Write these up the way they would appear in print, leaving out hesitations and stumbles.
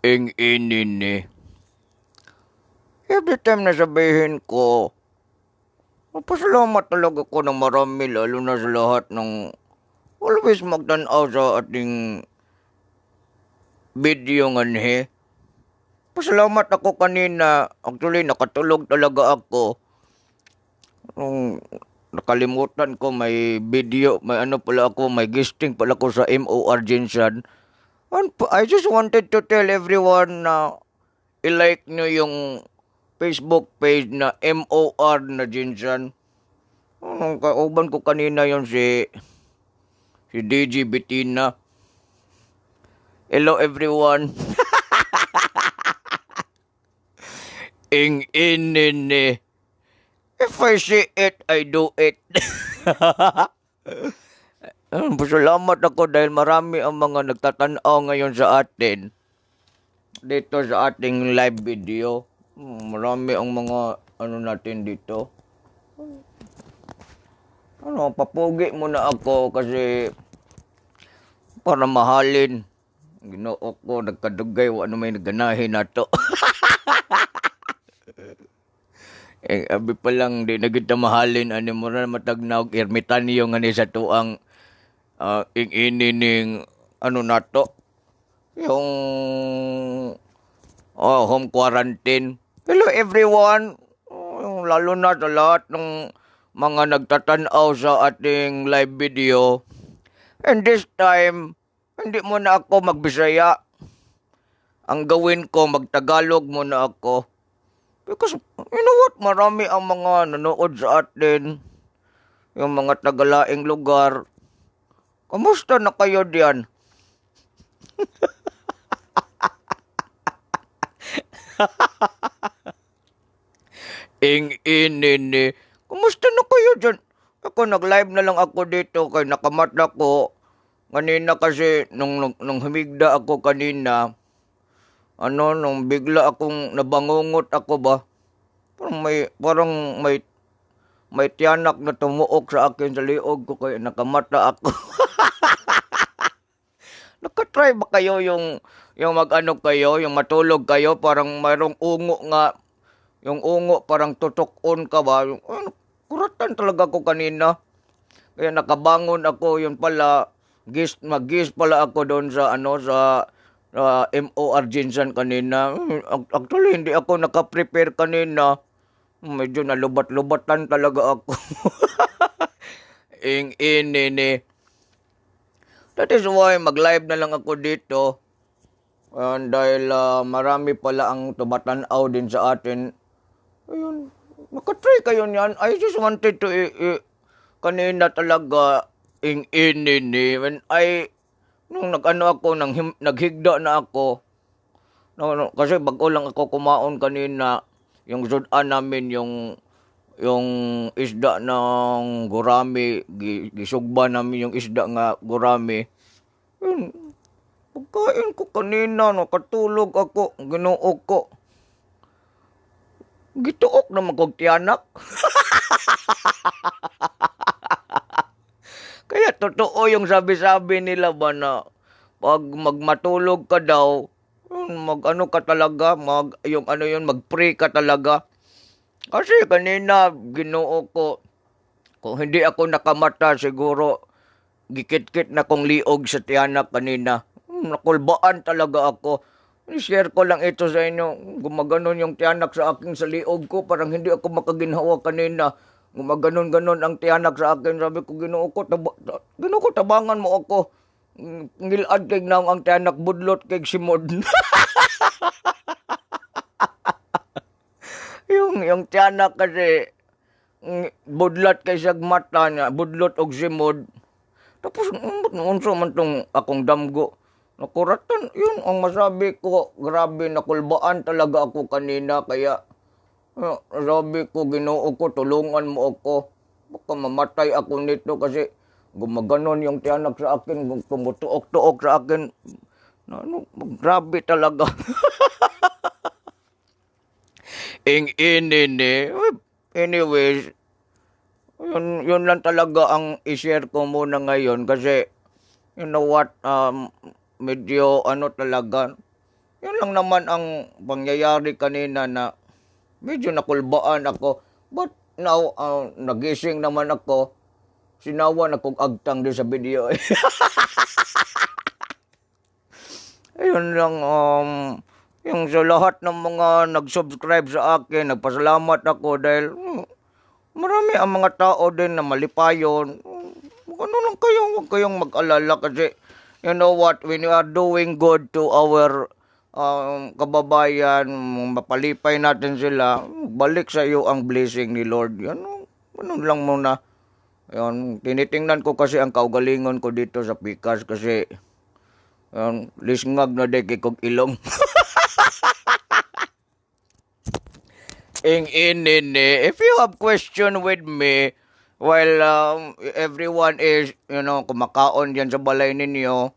Ing inini. Every time na sabihin ko, magpasalamat talaga ko ng marami lalo na sa lahat ng always magtanaw sa ating video nganhe. Pasalamat ako kanina. Actually, nakatulog talaga ako. Nung nakalimutan ko may video, may ano pala ako, may guesting pala ko sa MOR Jinsan. And I just wanted to tell everyone na i-like nyo yung Facebook page na MOR na Jinsan. Nung kauban ko kanina yon si DJ Bettina. Hello everyone. Ing inini. If I see it, I do it. Pasalamat ako dahil marami ang mga nagtatanaw ngayon sa atin. Dito sa ating live video. Marami ang mga ano natin dito. Papugi muna ako kasi para mahalin. Ginoo ko, nagkadugay, ano may naganahin na to. Abi pa lang, di na kita mahalin, ano mo na matagnaw, ermitanyo nga ni sa tuang ing-inining, ano na to, yung home quarantine. Hello everyone, lalo na sa lahat ng mga nagtatanaw sa ating live video. And this time, hindi mo na ako magbisaya. Ang gawin ko, magtagalog muna ako. Because, you know what, marami ang mga nanood sa atin, yung mga tagalaing lugar. Kamusta na kayo diyan? Ing inini. Kamusta na kayo diyan? Ako, nag-live na lang ako dito kay nakamata ko. Kanina kasi, nung humigda ako kanina, nung bigla akong nabangungot ako ba? Parang may tiyanak na tumuok sa akin sa liog ko kaya nakamata ako. Nakatry ba kayo yung mag-ano kayo, yung matulog kayo, parang mayroong ungo nga, yung ungo parang tutok-on ka ba? Kuratan talaga ako kanina. Kaya nakabangon ako, yun pala, mag-gis pala ako doon sa sa MOR Jinsan kanina. Actually, hindi ako nakaprepare kanina. Medyo nalubat-lubatan talaga ako. Ing inini. That is why mag-live na lang ako dito. Dahil marami pala ang tumatanaw din sa atin. Ayun, makatry kayo niyan. I just wanted to kanina talaga ing inini. When nung naghigda na ako, kasi bago lang ako kumaon kanina, yung sudan namin, yung isda ng gurami, gisugba namin yung isda nga gurami. Yun, pagkain ko kanina, nakatulog ako, ginuok ko. Gituok naman kong tiyanak. Kaya totoo yung sabi-sabi nila ba na pag magmatulog ka daw, mag-ano ka talaga, mag-pray ka talaga. Kasi kanina, Ginoo ko, kung hindi ako nakamata, siguro, gikit-kit na kong liog sa tiyanak kanina. Nakulbaan talaga ako. I-share ko lang ito sa inyo. Gumaganon yung tiyanak sa akin sa liog ko, parang hindi ako makaginhawa kanina. Gumaganon-ganon ang tiyanak sa akin. Sabi ko, Ginoo ko, tabangan mo ako. Ngilad kay naong ang tiyanak, budlot kay simod. yung tiyanak kasi, budlot kay siyag mata niya, budlot og simod. Tapos, unsa man tong akong damgo. Nakuratan, yun ang masabi ko, grabe, nakulbaan talaga ako kanina, kaya, sabi ko, Ginoo ko, tulungan mo ako. Baka mamatay ako nito kasi gumaganon yung tiyanak sa akin, tumutuok-tuok sa akin. Grabe talaga. Ing inini. Anyways, yun lang talaga ang i-share ko muna ngayon kasi, you know what, medyo talaga, Yun lang naman ang pangyayari kanina na medyo nakulbaan ako. But now, nagising naman ako. Sinawa na kong agtang din sa video. Ayun lang, yung sa lahat ng mga nag-subscribe sa akin, nagpasalamat ako dahil marami ang mga tao din na malipayon. Ano lang kayo, huwag kayong mag-alala kasi you know what, when you are doing good to our kababayan, mapalipay natin sila, balik sa iyo ang blessing ni Lord. Yan, ano lang muna. Yan, tinitingnan ko kasi ang kaugalingon ko dito sa Pikas kasi lisngag na dek kog ilong. If you have question with me, while everyone is, kumakaon dyan sa balay ninyo,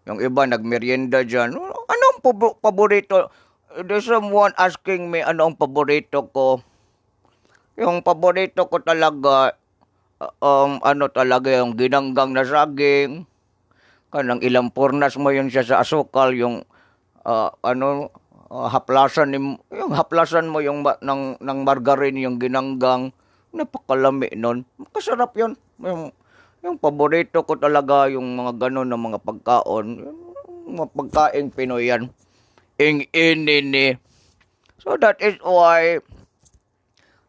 yung iba nagmerienda dyan, anong paborito? There's someone asking me ano ang paborito ko. Yung paborito ko talaga, yung ginanggang na saging, kanang ilang purnas mo yun siya sa asukal, yung haplasan mo yung ng margarine, yung ginanggang, napakalami nun. Masarap yun. Yung paborito ko talaga, yung mga ganon na mga pagkaon, yung mga pagkaing Pinoy yan. Inini. So that is why,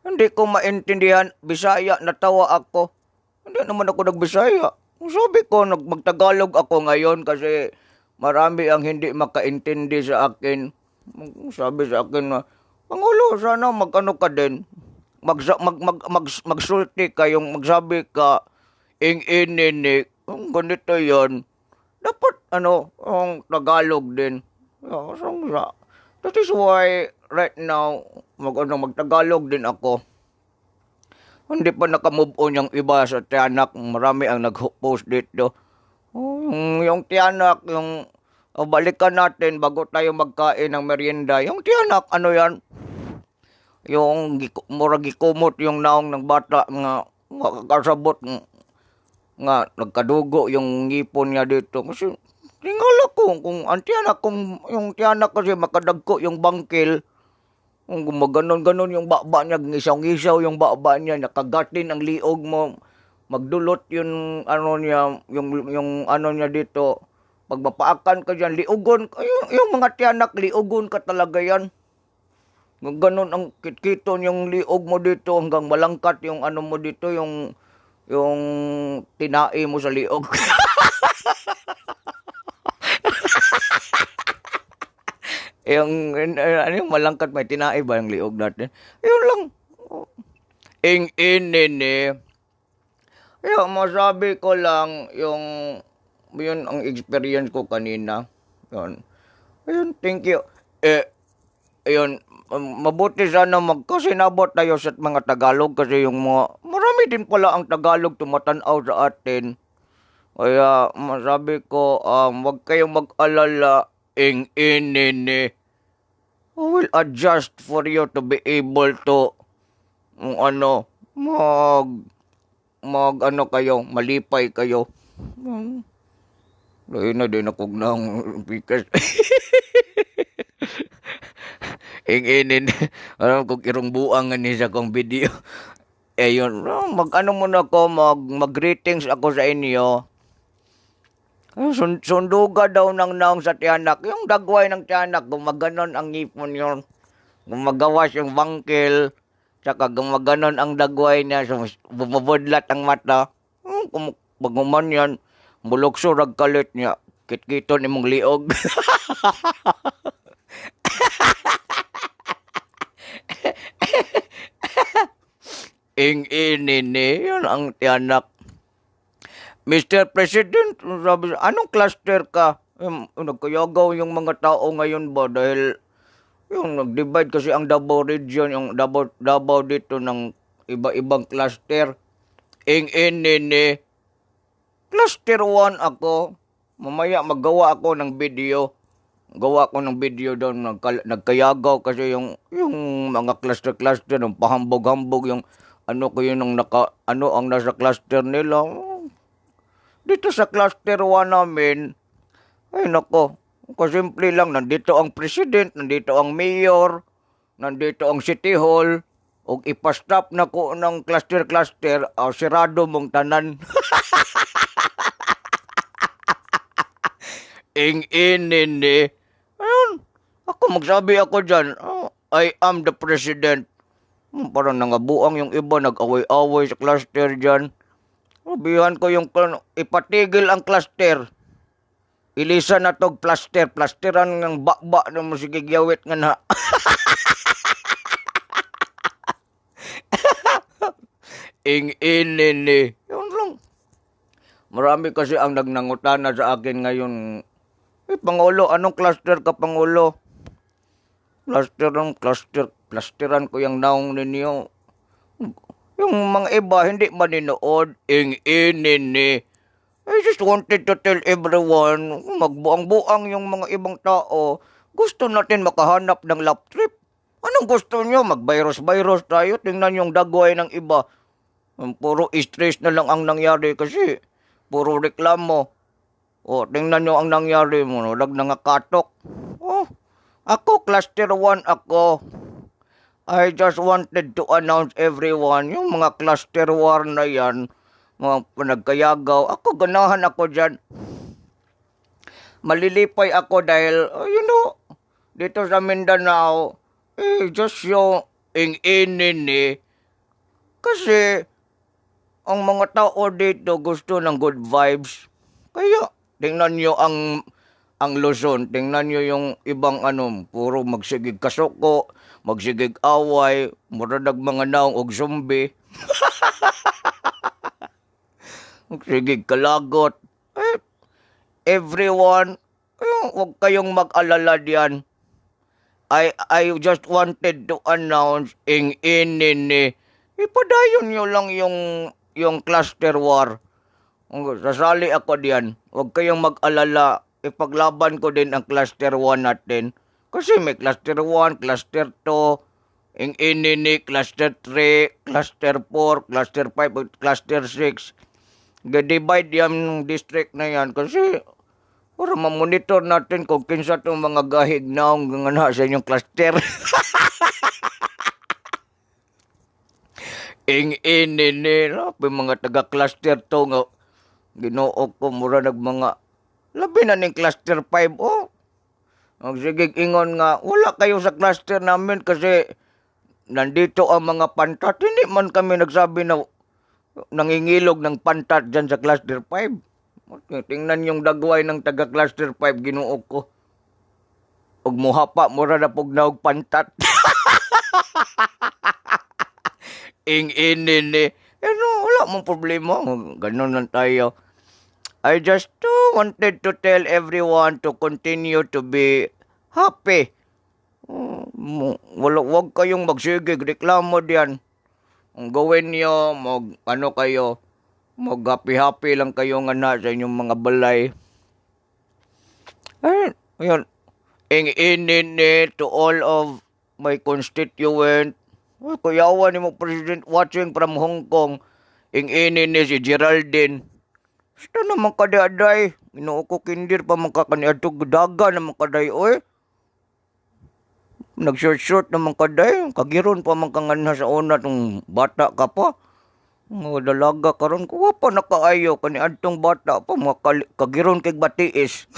hindi ko maintindihan, Bisaya, natawa ako. Hindi naman ako nagbisaya. Sabi ko, magtagalog ako ngayon kasi marami ang hindi makaintindi sa akin. Sabi sa akin na, Pangulo, sana mag-ano ka din. Magsulti ka, yung magsabi ka, inini, ganito yon. Dapat, ang Tagalog din. That is why, right now, magtagalog din ako. Hindi pa nakamove on yung iba sa tiyanak. Marami ang nag-post dito. Yung tiyanak, balikan natin bago tayo magkain ng merienda. Yung tiyanak, ano yan? Yung murag gikumot yung naong ng bata nga kakasabot nga nagkadugo yung ngipon niya dito. Kasi tingala ko kung ang tiyanak, yung tiyanak kasi makadagko yung bangkil. Kung gumaganon-ganon yung baba niya, ngisaw-ngisaw yung baba niya, nakagatin ang liog mo, magdulot yung ano niya dito. Pag mapaakan ka dyan, liugon, yung mga tiyanak, liugon ka talaga yan. Ganon ang kitkiton yung liog mo dito, hanggang malangkat yung ano mo dito, yung tinai mo sa liog. yung malangkat, may tinai ba yung liog natin? Yun lang. Inini. Yung masabi ko lang, yun ang experience ko kanina. Yun. Ayun, thank you. Ayun, mabuti sana magkasinabot tayo sa mga Tagalog kasi yung marami din pala ang Tagalog tumatanaw sa atin. Kaya masabi ko, wag kayong mag-alala, inini. I will adjust for you to be able to malipay kayo. Dahil na din ako ng pikas. Inginin. Alam kong irong buangan niya sa kong video. Yun. Muna ako, mag-greetings ako sa inyo. Sunduga daw ng naong sa tiyanak. Yung dagway ng tiyanak, gumaganon ang ngipon yun. Gumagawas yung bangkil. Saka gumaganon ang dagway niya. So, bumabudlat ang mata. Baguman yan, bulokso ragkalit niya. Kitkiton imong liog. Inini, yun ang tiyanak. Mr. President, sabi, anong cluster ka? Nagkayagaw yung mga tao ngayon ba? Dahil yung nag-divide kasi ang Davao region, yung Davao dito ng iba-ibang cluster. Inini. Cluster 1 ako. Mamaya magawa ako ng video. Gawa ko ng video doon. Nagkayagaw kasi yung mga cluster-cluster, yung pahambog-hambog, yung ang nasa cluster nila. Dito sa cluster 1 namin, ay nako, Kasimple lang, nandito ang president, nandito ang mayor, nandito ang city hall, ug ipastop na ko ng cluster-cluster, sirado mong tanan. Ing-inin eh. Ayun, ako magsabi ako dyan, I am the president. Parang nangabuang yung iba, nag-away-away sa cluster dyan. Sabihan ko yung ipatigil ang cluster. Ilisa na tog plaster, plasteran ng bakba na mo sige gyawit nga na. Ing-inin eh. Yun lang. Marami kasi ang nagnangutana sa akin ngayon. Pangulo, anong cluster ka, Pangulo? Plasteran ko yung naong ninyo. Yung mga iba, hindi maninood. Ing-inin eh. I just wanted to tell everyone, magbuang-buang yung mga ibang tao, gusto natin makahanap ng lap trip. Anong gusto nyo? Mag-virus-virus tayo. Tingnan yung dagway ng iba. Puro stress na lang ang nangyari kasi puro reklamo. Tingnan nyo ang nangyari mo. Nangakatok. Ako, cluster 1 ako. I just wanted to announce everyone, yung mga cluster war na yan, mga panagkayagaw, ako ganahan ako dyan. Malilipay ako dahil, dito sa Mindanao, just yung ing-inin eh. Kasi, ang mga tao dito gusto ng good vibes. Kaya, tingnan nyo ang Luzon, tingnan nyo yung ibang puro magsigig kasuko, magsigig away, muradag mga naong og zombie. Magsigig kalagot. Everyone, huwag kayong mag-alala diyan. I just wanted to announce ing-inin eh. Ipadayon nyo lang yung cluster war. Sasali ako diyan. Huwag kayong mag-alala. Ipaglaban ko din ang cluster 1 natin. Kasi may cluster 1, cluster 2, ing-inini, cluster 3, cluster 4, cluster 5, cluster 6. Divide yung district na yan kasi para mamonitor natin kung kinsa itong mga gahig naong nga sa inyong cluster. Ing-inini, mga taga-cluster 2 nga ginoo ko mura mga labi na ning cluster 5. Ang sigig ingon nga, wala kayo sa cluster namin kasi nandito ang mga pantat. Hindi man kami nagsabi na nangingilog ng pantat dyan sa cluster 5. Tingnan yung dagway ng taga-cluster 5, ginuog ko. Ug muhapa, mura na pugnaog pantat. Ing-inin eh. Wala mong problema. Ganun lang tayo. I just wanted to tell everyone to continue to be happy. Wag kayong magsigig, reklamo diyan. Ang gawin nyo, mag-happy-happy lang kayo nga na sa inyong mga balay. Ayun. Ing-inin to all of my constituent. Kuyawan ni mo President watching from Hong Kong. Ing-inin si Geraldine. Basta naman kadaday. Inuo ko kindir pa makakaniadto daga naman kaday. Oy. Nag-short naman kaday. Kagiron pa man kanganha sa una tong bata ka pa. Mga dalaga karon ko pa nakaayo kaniadtong bata pa mga kagiron kay batiis.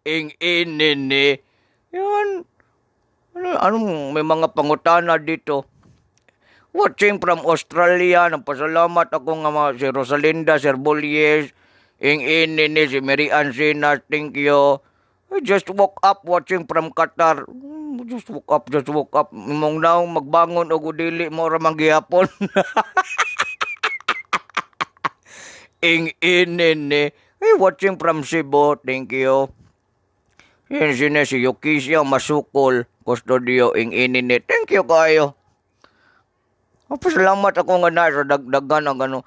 Ing-inin eh. Yan. May mga pangutana dito. Watching from Australia, nagpasalamat ako nga si Rosalinda Serbolles, ing-inin si Mary Ann Sinas, thank you. I just woke up watching from Qatar. Just woke up. Mong naong magbangon o gudili mo ramang gihapon. Ing-inin watching from Cebu, thank you. Yan si Yukisya Masukol, Custodio, ing-inin thank you kayo. Pasalamat ako nga na sa dagdagan ang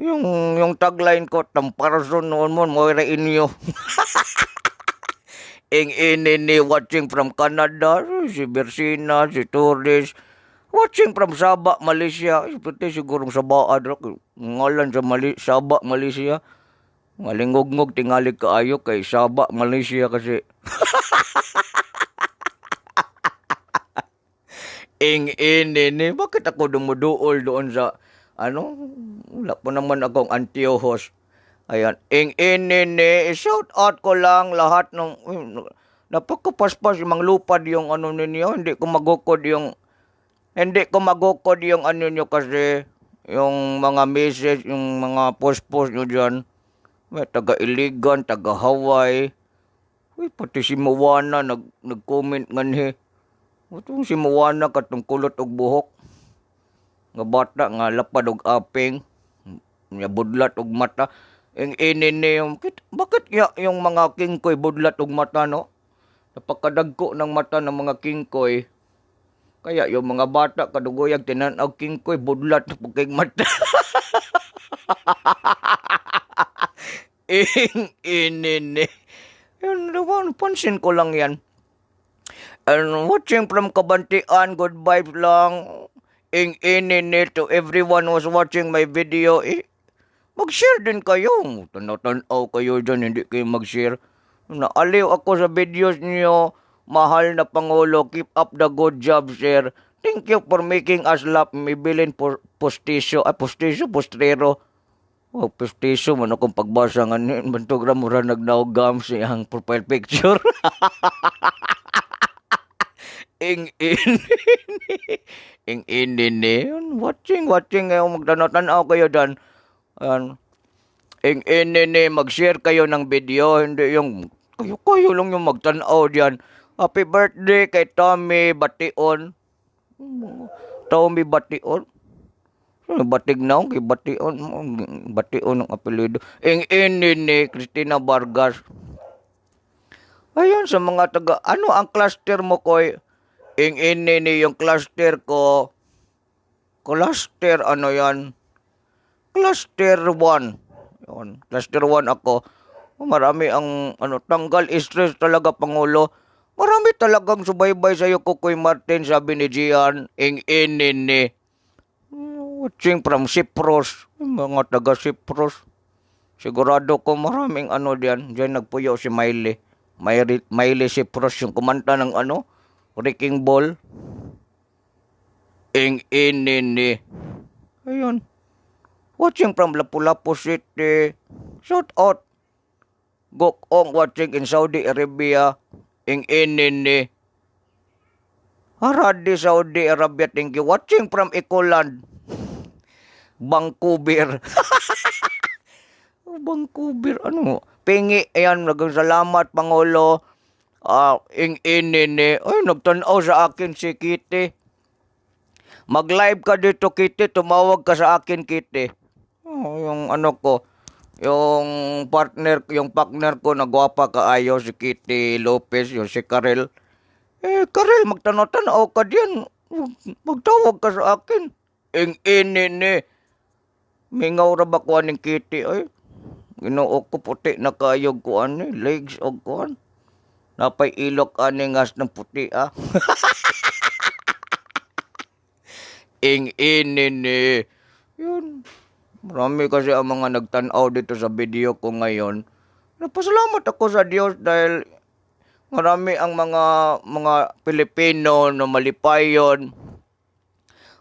yung tagline ko, tamparason noon mo, moira inyo. Ing-inin watching from Canada, si Bersina, si Torres, watching from Sabah, Malaysia, pati sigurong Sabah, ngalan sa Sabah, Malaysia. Malingog-ngog tingali kaayo kay Sabah, Malaysia kasi. Ing-inin bakit ako dumuduol doon sa, ano, wala po naman akong antiyohos. Ayan, ing-inin shout out ko lang lahat ng, napakapaspas yung mga lupad yung ano ninyo, hindi ko magukod yung ano nyo kasi, yung mga message, yung mga post-post nyo dyan, may taga-Iligan, taga-Hawaii, uy, pati si Moana nag-comment nga ni, itong si Moana katong kulot og buhok, nga bata nga lapad og aping, nga budlat og mata, yung inini yung, bakit yung mga kingkoy budlat og mata, no? Napakadagko ng mata ng mga kingkoy, kaya yung mga bata kaduguyag tinanaw kingkoy budlat og kay mata. Inini. Yun naman, pansin ko lang yan. And watching from Kabantian, good vibes lang. Inini to everyone who's watching my video. Mag-share din kayo. Tanaw kayo dyan, hindi kayo mag-share. Naaliw ako sa videos niyo. Mahal na Pangulo, keep up the good job, sir. Thank you for making us laugh. Mibilin postisyo. Postrero. Oh, postisyo, man akong pagbasa nga ni. Bantog ramura nagnaugam siyang profile picture. Ing-ini. Watching ngayon, magtanaw kayo dyan. Ing-ini, mag-share kayo ng video, hindi yung kayo lang yung magtanaw dyan. Happy birthday kay Tommy Bation. Tommy Bation. Batig na kay Bation. Bation ang apelido. Ing-ini, Cristina Vargas. Ayun, sa mga taga, ano ang cluster mo, Koy? Ing-ini yung cluster ko. Cluster, ano yan? Cluster 1. Yun, cluster 1 ako. Marami ang, tanggal stress talaga, Pangulo. Marami talagang subaybay sa'yo, Kukoy Martin, sabi ni Gian. Ing-ini. Watching from Cyprus. Mga taga Cyprus. Sigurado ko maraming diyan. Diyan nagpuyo si Miley. Miley Cyprus, yung kumanta ng Wrecking Ball. Ing-ini. Ayun. Watching from Lapu-Lapu City. Shout out. Gokong watching in Saudi Arabia. Ing-ini. Haradi, Saudi Arabia. Thank you. Watching from Ecoland. Vancouver. Vancouver. Pingi. Ayan. Salamat, Pangulo. Ing-ini. Ay, nagtanaw sa akin si Kitty. Mag-live ka dito, Kitty. Tumawag ka sa akin, Kitty. Yung yung partner ko, nagwapa kaayo, si Kitty Lopez, yung si Karel. Karel, magtanaw-tanaw ka diyan. Magtawag ka sa akin. Ing-ini. Mingaw ra ba kuan ng Kitty, ay? Ginoo ko puti na kayog kuan ni, legs og kuan. Napay ilok ani ngas ng puti, ah. Ing-ini. Yun. Marami kasi ang mga nagtanaw dito sa video ko ngayon. Napasalamat ako sa Diyos dahil marami ang mga Pilipino na malipayon.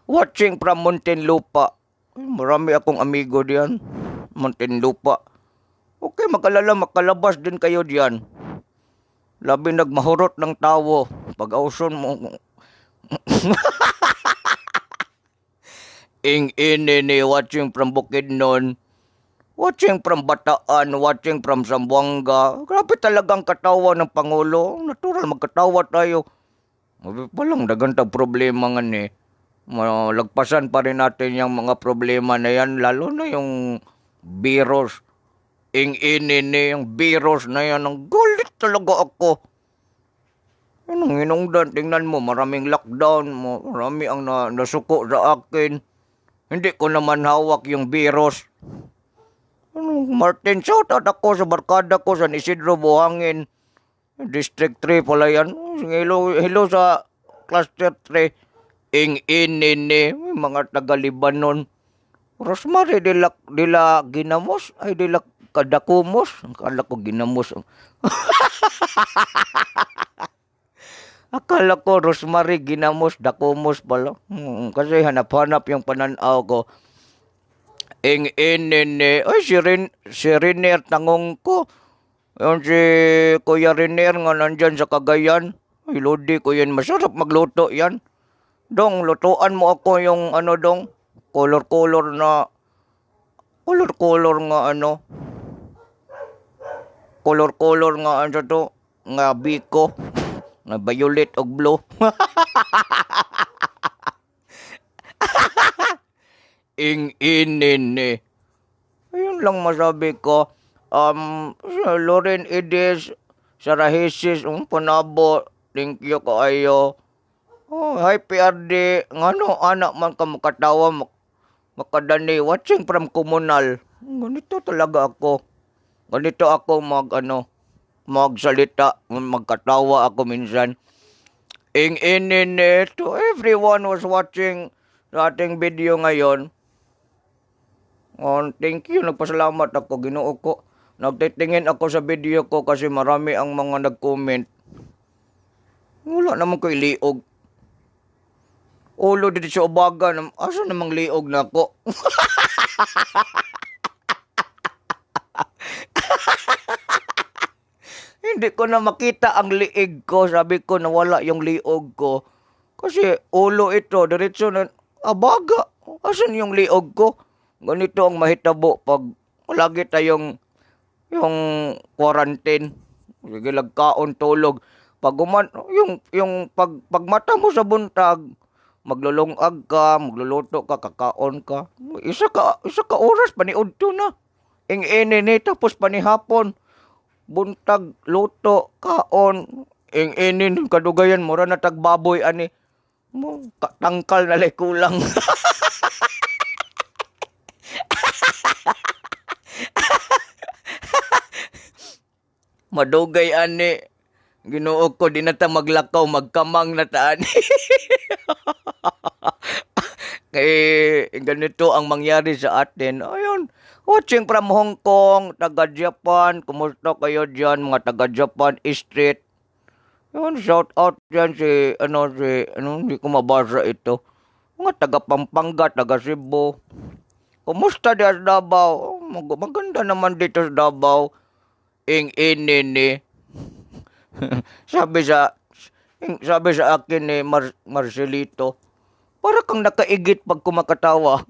Watching from Muntinlupa. Marami akong amigo diyan. Muntinlupa. Okay, makalabas din kayo diyan. Labi nagmahurot ng tawo. Pag-auson mo. Ing-ini, watching from Bukidnon. Watching from Bataan. Watching from Zamboanga. Grabe talagang katawa ng Pangulo. Natural, magkatawa tayo. Palang dagantang problema nga ni. Lagpasan pa rin natin yung mga problema na yan, lalo na yung virus. Ing-ini, yung virus na yan, ang galit talaga ako. Anong hinungdan, tingnan mo, maraming lockdown, marami ang nasuko sa akin. Hindi ko naman hawak yung virus. Martin, shoutout ako sa barkada ko sa Isidro Buhangin. District 3 pala yan. Hello sa Cluster 3. Ing-ini, mga taga-Libanon. Rosemary dila ginamos ay dila kadakumos. Akala ko ginamos. Akala ko Rosemary ginamos dakumos pala. Kasi hanap-hanap yung pananaw ko. Inene. Ay, si Renier tangong ko. Yung si Kuya Renier nga nandyan sa Cagayan. Ay, Lodi ko yan. Masarap magluto yan. Dong, lutuan mo ako yung ano dong. Color-color nga ano. Color-color nga ano to. Nga biko. Nga violet o blue. Inene. Ayun lang masabi ko. Loren Edis, Sarahisis, panabo. Thank you kaayo. Oh, hi PRD. Ngano anak man ka makatawa makadani watching from komunal. Ganito talaga ako. Ganito ako magsalita, magkatawa ako minsan. Inene to everyone was watching sa ating video ngayon. Thank you, nagpasalamat ako, Ginoo ko. Nagtitingin ako sa video ko kasi marami ang mga nag-comment. Wala naman ko iliog. Ulo dito sa ubaga, asa namang liog na ako? Hindi ko na makita ang liig ko. Sabi ko nawala yung liog ko. Kasi ulo ito, diretso na, abaga. Asan yung liog ko? Ganito ang mahitabo pag lagi tayong yung quarantine. Sige lagkaon tulog. Pag pag mata mo sa buntag, maglulungag ka, magluluto ka, kakaon ka. Isa ka oras paniud to na. Ing-ini tapos panihapon. Buntag, luto, kaon. Ing-ini kadugayan mura na tagbaboy ani. Tangkal na lay kulang. Madugay ani. Ginoo ko di na ta maglakaw, magkamang na ta ani. Ganito ang mangyari sa atin. Ayun, watching from Hong Kong, taga Japan, kumusta kayo dyan, mga taga Japan Street. Yun, shout out dyan hindi ko mabasa ito. Mga taga Pampanga, taga Cebu. Kumusta dyan sa Davao? Maganda naman dito sa Davao. Inini. sabi sa akin ni Marcelito, para kang nakaigit pag kumakatawa.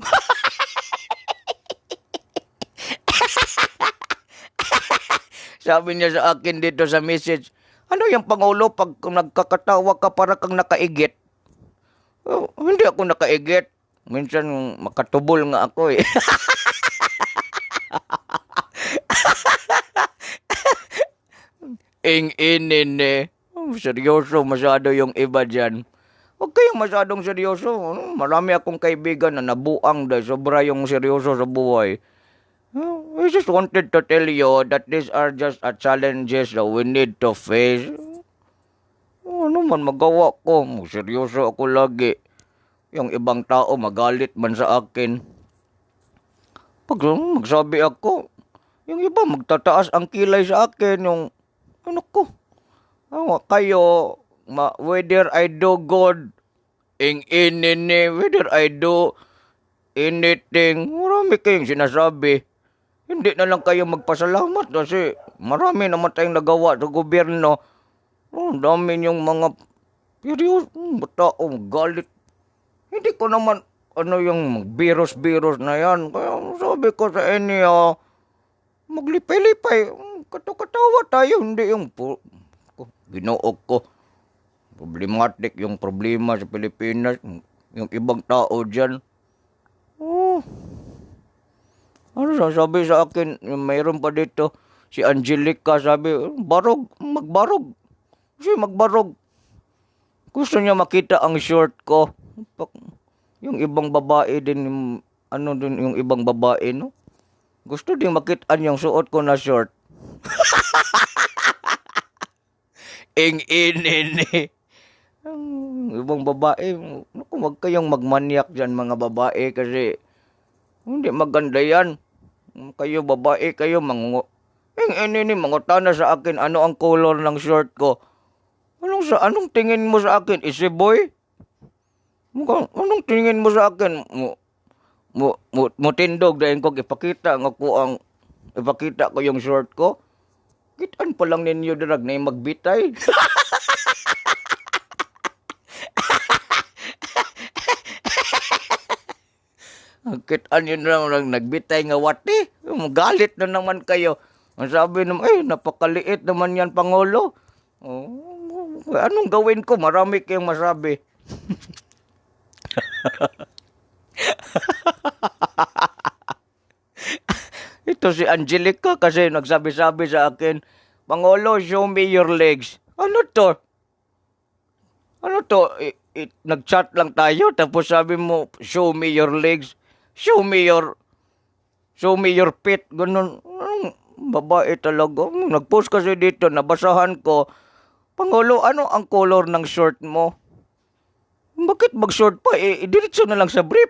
Sabi niya sa akin dito sa message, ano yung Pangulo pag nagkakatawa ka para kang nakaigit? Oh, hindi ako nakaigit. Minsan makatubol nga ako eh. Inine. Seryoso masyado yung iba dyan. Huwag kayong masyadong seryoso. Marami akong kaibigan na nabuang dahil sobra yung seryoso sa buhay. I just wanted to tell you that these are just challenges that we need to face. Ano man magawa ko? Seryoso ako lagi. Yung ibang tao magalit man sa akin. Pag magsabi ako, yung iba magtataas ang kilay sa akin. Yung ano ko? Kayo, whether I do good, whether I do anything, marami kayong sinasabi. Hindi na lang kayo magpasalamat kasi marami naman tayong nagawa sa gobyerno. Dami yung mga tao galit. Hindi ko naman yung virus na yan. Kaya sabi ko sa inyo, maglipay-lipay. Katawa tayo, hindi yung Ginoo ko. Problematic yung problema sa Pilipinas. Yung ibang tao dyan. Ano sabi sa akin, mayroon pa dito, si Angelica sabi, magbarog. Kasi magbarog. Gusto niya makita ang short ko. Yung ibang babae din, yung ibang babae, no? Gusto din makitaan yung suot ko na short. Inini. Ibang babae, huwag kayong magmanyak dyan mga babae kasi Hindi maganda yan. Kayo babae, kayo ini mangutana sa akin ano ang color ng short ko. Anong tingin mo sa akin? Isi boy? Anong tingin mo sa akin? Mo tindog dahil ko ipakita ko yung short ko. Kitaan pa lang ninyo dirag na yung magbitay. Kitaan yun lang nagbitay nga wati. Galit na naman kayo. Ang sabi naman, napakaliit naman yan, Pangulo. Anong gawin ko? Marami kayong masabi. Ito si Angelica kasi nagsabi-sabi sa akin, Pangulo, show me your legs. Ano to? Nag-chat lang tayo tapos sabi mo, show me your legs. Show me your feet. Ganun. Babae talaga. Nag-post kasi dito, nabasahan ko. Pangulo, ano ang color ng short mo? Bakit mag-short pa? Diretso na lang sa brief.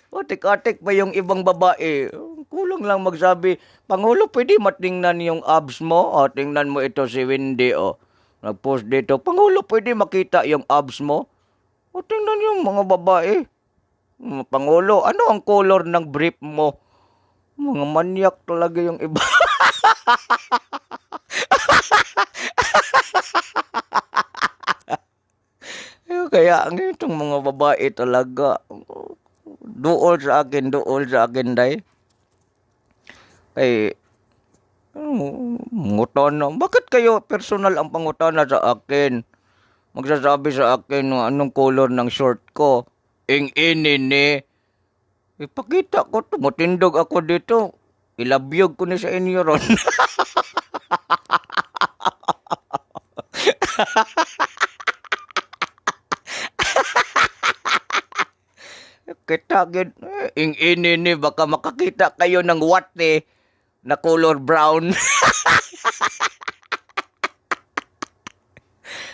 Atik-atik pa yung ibang babae. Kulang lang magsabi, Pangulo, pwede matingnan yung abs mo? Tingnan mo ito si Wendy, Nag-post dito, Pangulo, pwede makita yung abs mo? Tingnan yung mga babae. Pangulo, ano ang color ng brief mo? Mga manyak talaga yung iba. Kaya ang itong mga babae talaga, duol sa akin, day. Kay, ngutana. Bakit kayo personal ang pangutana sa akin? Magsasabi sa akin anong color ng short ko. Inini. Ipakita ko to. Matindog ako dito. Ilabyog ko ni sa inyo ron. Kita gid inini baka makakita kayo ng wate na color brown.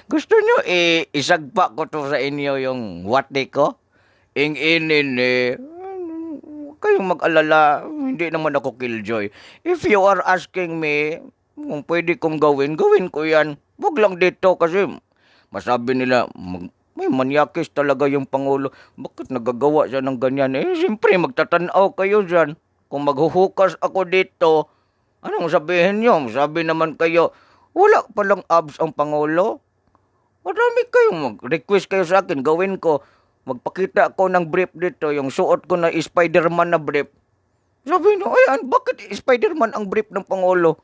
Gusto nyo isagpa ko to sa inyo yung wate ko? Inini. Kayong mag-alala, hindi naman ako killjoy. If you are asking me kung pwede kong gawin ko yan. Wag lang dito kasi masabi nila, may manyakis talaga yung Pangulo. Bakit nagagawa siya ng ganyan? Siyempre, magtatanaw kayo dyan. Kung maghuhukas ako dito, anong sabihin nyo? Sabi naman kayo, wala palang abs ang Pangulo. Marami kayong mag-request kayo sa akin, gawin ko. Magpakita ako ng brief dito, yung suot ko na Spider-Man na brief. Sabi nyo, bakit Spider-Man ang brief ng Pangulo?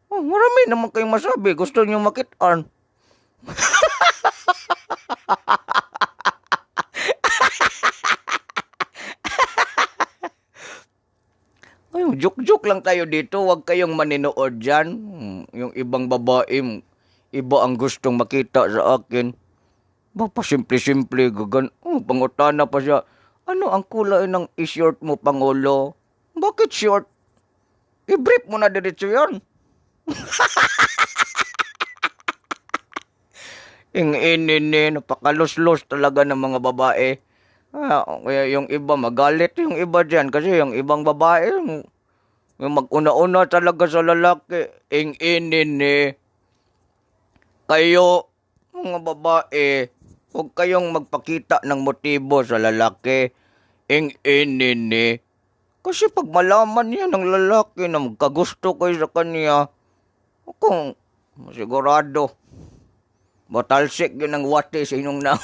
Marami naman kayong masabi, gusto nyo makitaan. Joke-joke lang tayo dito, huwag kayong maninood dyan. Yung ibang babae, iba ang gustong makita sa akin. Simple-simple, pangutana pa siya. Ano ang kulay ng i-short mo, Pangulo? Bakit short? I-brief mo na diretso yan. Inini, napakalos-los talaga ng mga babae. Kaya yung iba magalit, yung iba dyan. Kasi yung ibang babae, yung mag-una-una talaga sa lalaki. Inini. Kayo, mga babae, huwag kayong magpakita ng motibo sa lalaki. Inini. Kasi pag malaman niya ng lalaki na magkagusto kayo sa kanya, kung sigurado, batalsik yun ang wate sa inyong nang.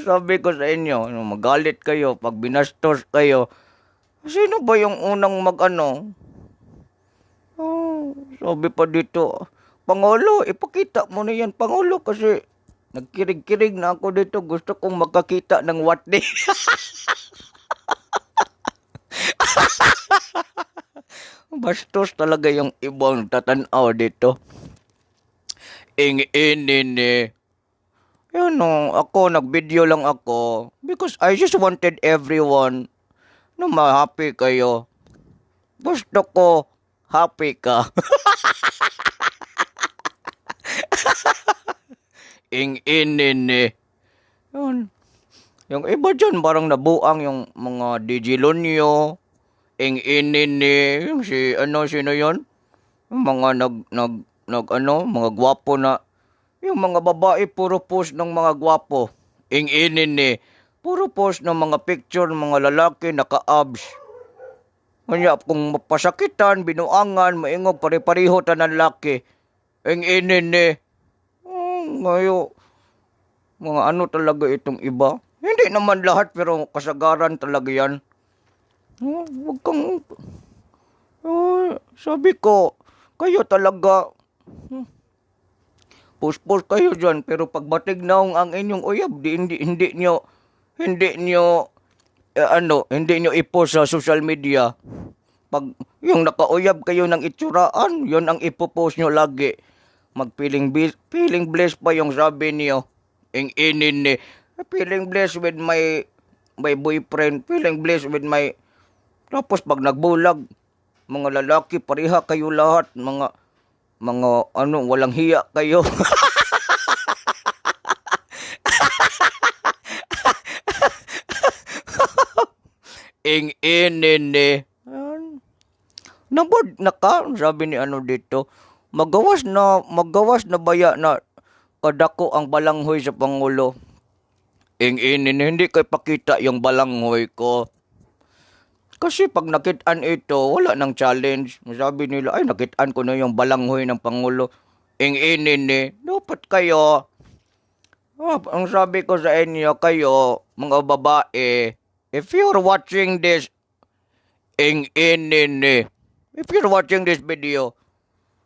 Sabi ko sa inyo, magalit kayo pag binastos kayo. Sino ba yung unang sabi pa dito, Pangulo, ipakita mo na yan, Pangulo, kasi nagkirig-kirig na ako dito. Gusto kong makakita ng wate. Bastos talaga yung ibang tatanaw dito. Inini. Ako, nag-video lang ako because I just wanted everyone na ma-happy kayo. Gusto ko happy ka. Ing-inin. Yun. Yung iba dyan, parang nabuang yung mga Digilonyo, ing-inin yung si, sino yun? Yung mga mga gwapo na, yung mga babae, puro post ng mga gwapo. Ing-inin puro post ng mga picture ng mga lalaki, naka-abs. Kanya, kung mapasakitan, binuangan, maingog, pare-pareho tanan laki. Ing-inin ngayon, mga ano talaga itong iba. Hindi naman lahat pero kasagaran talaga yan. Huwag kang... sabi ko, kayo talaga... Push-push kayo dyan pero pagbatig naong ang inyong uyab, hindi nyo i-post sa social media. Pag yung nakauyab kayo ng itsuraan, yun ang ipopost nyo lagi. Feeling blessed pa yung sabi niyo. Ing-inin feeling blessed with my boyfriend. Feeling blessed with my... Tapos pag nagbulag, mga lalaki, pareha kayo lahat. Mga walang hiya kayo. Ing-inin Nabod na ka, sabi ni dito. Magawas na baya na kadako ang balanghoy sa Pangulo. Ing-inin, hindi ko ipakita yung balanghoy ko. Kasi pag nakitaan ito, wala nang challenge. Sabi nila, ay nakitaan ko na yung balanghoy ng Pangulo. Ing-inin dapat kayo. Ang sabi ko sa inyo, kayo, mga babae, if you're watching this, ing-inin if you're watching this video,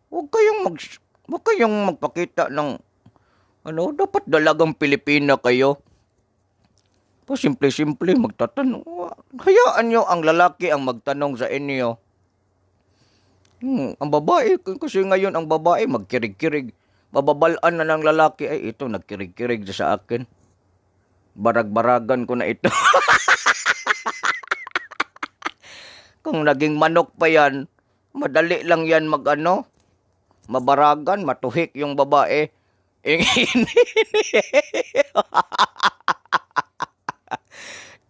huwag kayong magpakita ng dapat dalagang Pilipina kayo. Simple-simple magtatanong. Hayaan nyo ang lalaki ang magtanong sa inyo. Ang babae, kasi ngayon ang babae magkirig-kirig. Mababalaan na ng lalaki, ay ito nagkirig-kirig sa akin. Barag-baragan ko na ito. Kung naging manok pa yan, madali lang yan mabaragan, matuhik yung babae.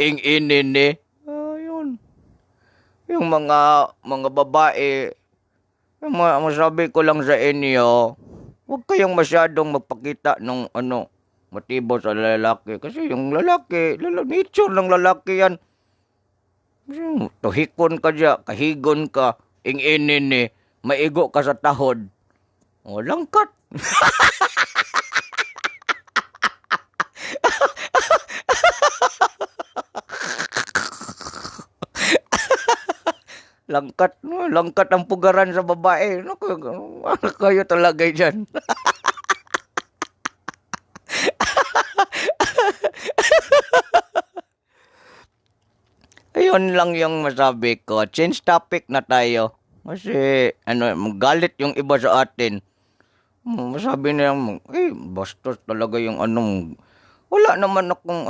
Ing-inin yun. Yung mga babae, masabi ko lang sa inyo, huwag kayong masyadong magpakita ng motibo sa lalaki. Kasi yung lalaki, nature ng lalaki yan. Tuhikon ka dyan, kahigon ka, ing-inin maigo ka sa tahod. Langkat. Langkat ang pugaran sa babae. Ano kayo talaga dyan? Ayun lang yung masabi ko. Change topic na tayo. Kasi, magalit yung iba sa atin. Masabi niya, bastos talaga yung wala naman akong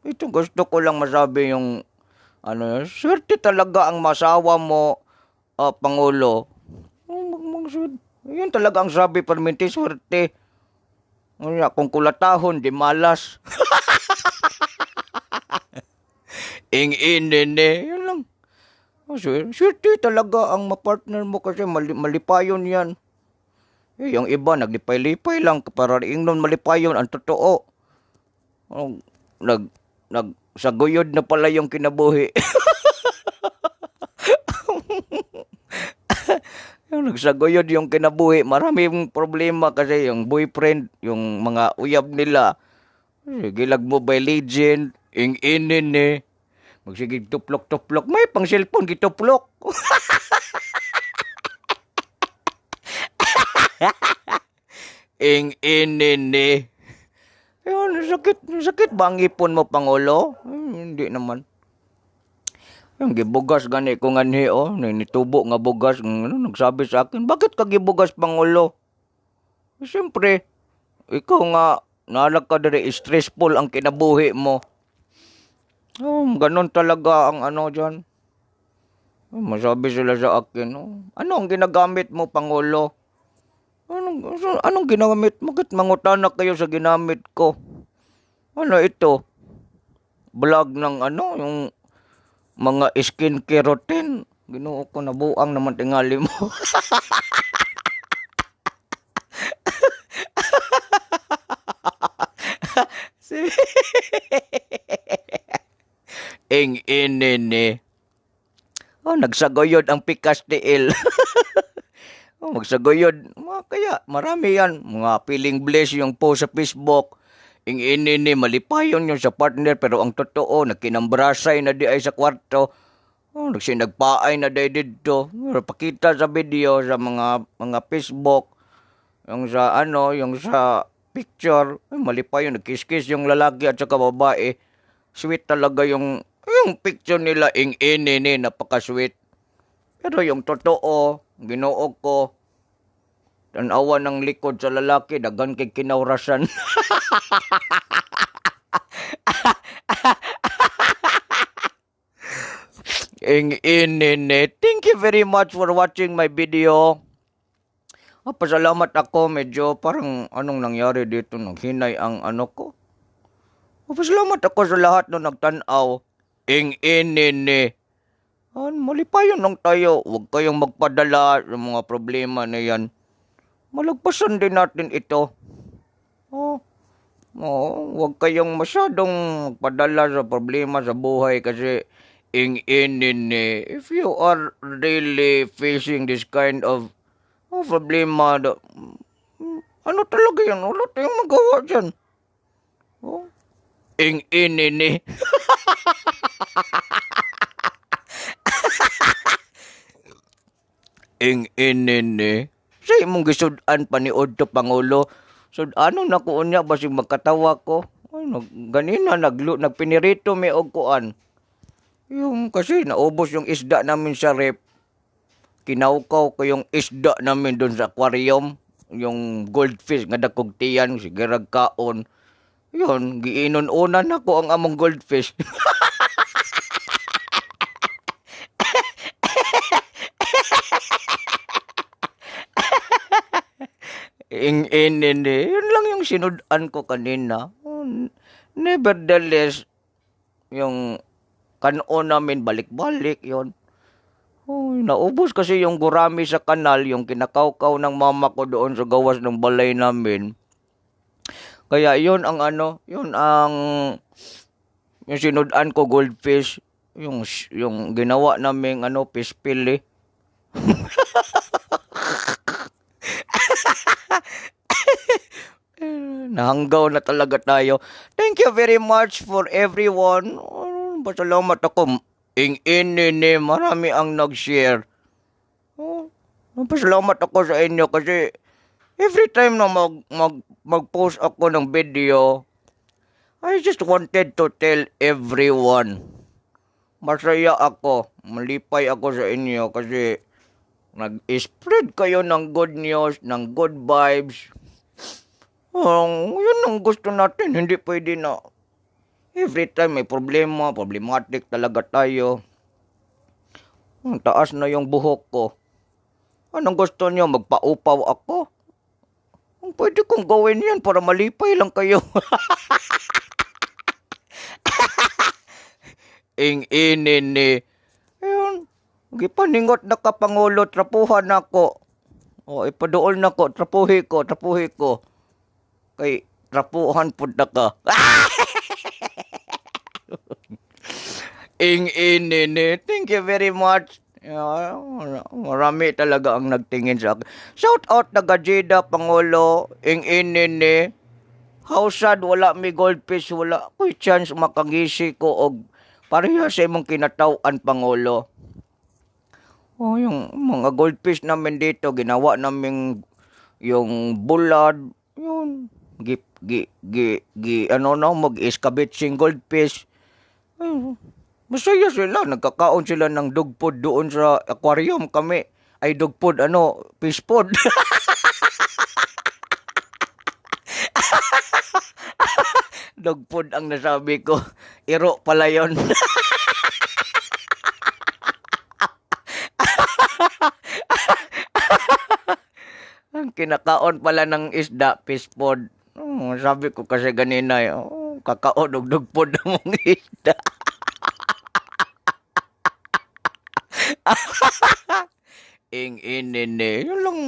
ito gusto ko lang masabi yung, swerte talaga ang masawa mo, Pangulo. Yun talaga ang sabi, perminti, swerte. Kung kulatahon, di malas. Ing-inin yun lang. Swerte talaga ang mapartner mo kasi malipayon yan. Yung iba, naglipay-lipay lang para ingnon malipayon ang totoo. Nagsaguyod na pala yung kinabuhi. Nagsaguyod yung kinabuhi. Maraming problema kasi yung boyfriend, yung mga uyab nila. Gilag Mobile Legend, ing-inin magsigig tuplok-tuplok. May pang cellphone gituplok. Ing-inin Ayun, sakit ba ang ipon mo, Pangulo? Hindi naman. Yung gibugas gani ko nga nitubo nga bugas, nagsabi sa akin, bakit ka gibugas, Pangulo? Siyempre, ikaw nga, nalag ka diri, stressful ang kinabuhi mo. Ganun talaga ang ano dyan. Masabi sila sa akin, ano ang ginagamit mo, Pangulo? Anong ginamit mo? Bakit mangutana kayo sa ginamit ko? Ano ito? Vlog ng ano, yung mga skincare routine. Ginoo ko, nabuang naman tingali mo. Si- Ing inini. Nagsaguyod ang pikas tiil. Magsaguyod. Kaya marami yan. Mga feeling blessed yung post sa Facebook. Ing inini, malipayon yun sa partner. Pero ang totoo, nagkinambrasay na di ay sa kwarto. Nagsinagpaay na di dito. Pakita sa video sa mga Facebook. Yung sa ano, yung sa picture. Malipayon, nagkiskis yung lalaki at saka babae. Sweet talaga yung picture nila. Ing inini, napaka-sweet. Pero yung totoo, Ginoo ko, tanawa ng likod sa lalaki, dagan kay kinawrasan. Ing inine. Thank you very much for watching my video. Pasalamat ako, medyo parang anong nangyari dito, naghinay ang ano ko. Pasalamat ako sa lahat na nagtanaw. Ing inine. Malipayon lang tayo. Huwag kayong magpadala sa mga problema na yan. Malagpasan din natin ito. Huwag kayong masyadong magpadala sa problema sa buhay kasi if you are really facing this kind of problema, ano talaga yan? Wala tayong magawa dyan. Ing-inini. Ing-inini. Sa imong gisudan paniod to, Pangulo. So, ano na ko unya, basig magkatawa ko. Ganina, nagpinirito may og kuan. Yung kasi naubos yung isda namin sa rep. Kinaukaw ko yung isda namin doon sa aquarium. Yung goldfish, nga dakog tiyan, sigurag kaon. Yun, giinon-unan ako ang among goldfish. Hindi. Yun lang yung sinudan ko kanina. Nevertheless, yung kanon namin balik-balik yon. Naubos kasi yung gurami sa kanal, yung kinakaukaw ng mama ko doon sa gawas ng balay namin. Kaya yun ang ano, yun ang yung sinudan ko goldfish, yung ginawa naming ano, fish fillet. Nahanggaw na talaga tayo. Thank you very much for everyone. Pasalamat ako. Ing-inini, marami ang nag-share. Pasalamat ako sa inyo kasi every time na mag-post ako ng video, I just wanted to tell everyone. Masaya ako. Malipay ako sa inyo kasi nag-spread kayo ng good news, ng good vibes. Yun ang gusto natin. Hindi pwede na every time may problematic talaga tayo. Taas na yung buhok ko. Anong gusto niyo? Magpaupaw ako? Pwede kong gawin yan para malipay lang kayo. Ing-inini. Ayun. Gipaningot na ka, Pangulo. Trapuhan ako. Ipadool na ko. Trapuhi ko. Kay trapuhan po na ka. Ing-inini. Thank you very much. Marami talaga ang nagtingin sa akin. Shout out na Gajida, Pangulo. Ing-inini. How sad wala may goldfish. Wala ko'y chance makangisi ko og pareha sa imong kinatawhan, Pangulo. Yung mga goldfish namin dito, ginawa namin yung bulad. Yun. Mag-escabitsing goldfish. Masaya sila. Nagkakaon sila ng dog food doon sa aquarium kami. Ay, dog food, fish food. Dog food ang nasabi ko. Iro pala yon. Ang kinakaon pala ng isda, fish food. Sabi ko kasi ganina, kakaon og dog food ng mong isda. Inini. Yun lang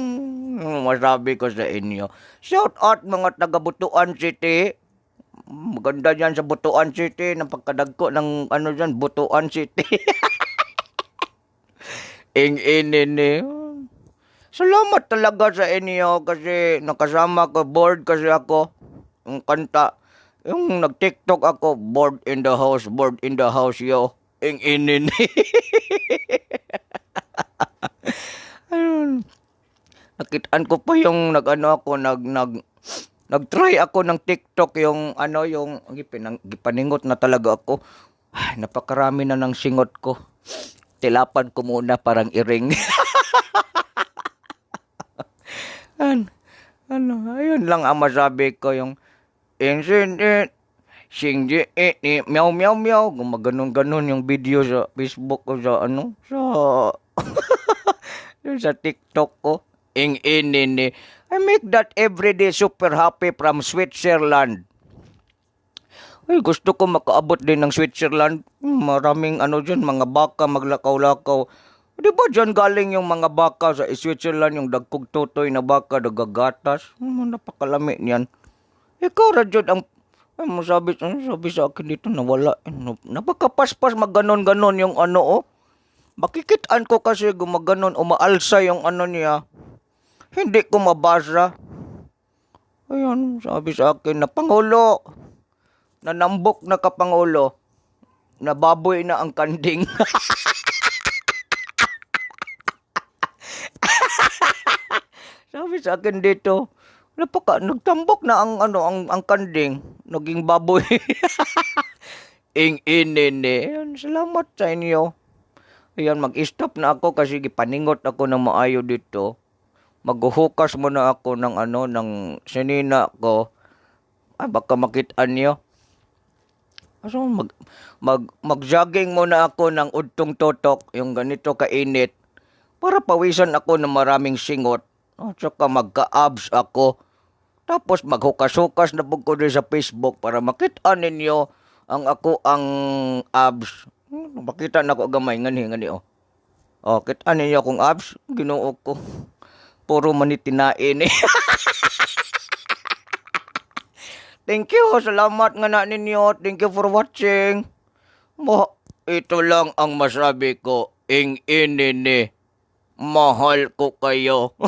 masabi ko sa inyo. Shout out mga taga Butuan City. Maganda yan sa Butuan City. Napagkadagko ng ano dyan, Butuan City. Inini. Salamat talaga sa inyo kasi nakasama ko, bored kasi ako. Yung kanta, yung nag-TikTok ako, bored in the house, yo. Inini. Ayun. Nakitaan ko pa yung nag-try ako ng TikTok yung gipaningot na talaga ako. Ay, napakarami na ng singot ko. Tilapan ko muna parang iring. Ayun lang ang masabi ko yung incident. Singji meow meow meow. Gumaganon-ganon yung video sa Facebook ko sa TikTok ko. Inini. I make that everyday super happy from Switzerland. Ay, gusto ko makaabot din ng Switzerland. Maraming dyan, mga baka maglakaw-lakaw. Di ba dyan galing yung mga baka sa Switzerland, yung dagkog tutoy na baka, dagagatas? Napakalami niyan. Ikaw ra dyan ang sabi sa akin dito nawala. Napakapaspas magganon-ganon yung Makikitaan ko kasi gumaganon, umaalsa yung niya. Hindi ko mabasa. Ayun, sabi sa akin na Pangulo, nanambok na ka Pangulo, nababoy na ang kanding. Sabi sa akin dito, nagtambok na ang kanding, naging baboy. Inini. Salamat sa inyo. Ayan, mag-stop na ako kasi gipaningot ako ng maayo dito. Maghuhukas muna ako ng ng sinina ko. Ay, baka makitaan niyo. So, mag-jogging muna ako ng udtong totok, yung ganito kainit, para pawisan ako ng maraming singot. At saka magka-abs ako. Tapos maghukas-hukas na po ko din sa Facebook para makitaan ninyo ang abs. Makita na ko gamay ngani. Kitaan ninyo akong abs, Ginoo ko. Puro manitinain eh. Thank you, salamat nga na ninyo. Thank you for watching. Ito lang ang masabi ko. Inini. Mahal ko kayo.